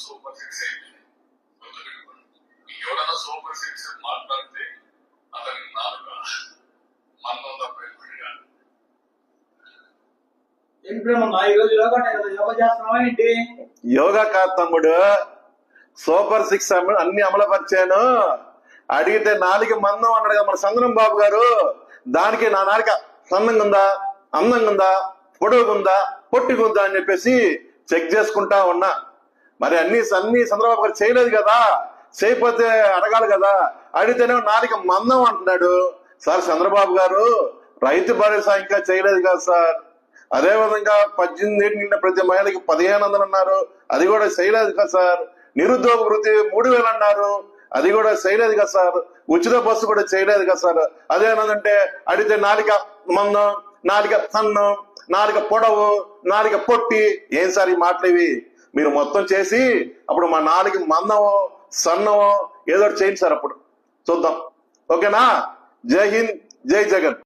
Super six అయింది. ఎవరైనా super six మాట్లాడితే అతని నాలుక మన్నం తప్ప కాదు. యోగా కాదు తమ్ముడు, సూపర్ సిక్స్ అన్ని అమలుపరిచాను. అడిగితే నాలుగు మందం అన్నాడు కదా మన చంద్రం బాబు గారు. దానికి నా నాలుక సన్నంగా ఉందా, అందంగా ఉందా, పొడవుగుందా, పొట్టిగుందా అని చెప్పేసి చెక్ చేసుకుంటా ఉన్నా. మరి అన్ని చంద్రబాబు గారు చేయలేదు కదా, చేయకపోతే అడగాలి కదా. అడిగితేనే నాలుక మందం అంటున్నాడు. సార్ చంద్రబాబు గారు రైతు భరోసా ఇంకా చేయలేదు కదా సార్. అదే విధంగా 18 ఏళ్ళు నిండిన ప్రతి మహిళకి 1500 అన్నారు, అది కూడా చేయలేదు కదా సార్. నిరుద్యోగ వృత్తి 3000 అన్నారు, అది కూడా చేయలేదు కదా సార్. ఉచిత బస్సు కూడా చేయలేదు కదా సార్. అదేనంటే అడిగితే నాలుక మందం, నాలుక సన్నం, నాలుక పొడవు, నాలుక పొట్టి. ఏం సార్ ఈ మాటలు ఇవి? మీరు మొత్తం చేసి అప్పుడు మా నాలుగు మందమో సన్నమో ఏదో చేయండి సార్, అప్పుడు చూద్దాం. ఓకేనా? జై హింద్, జై జగన్.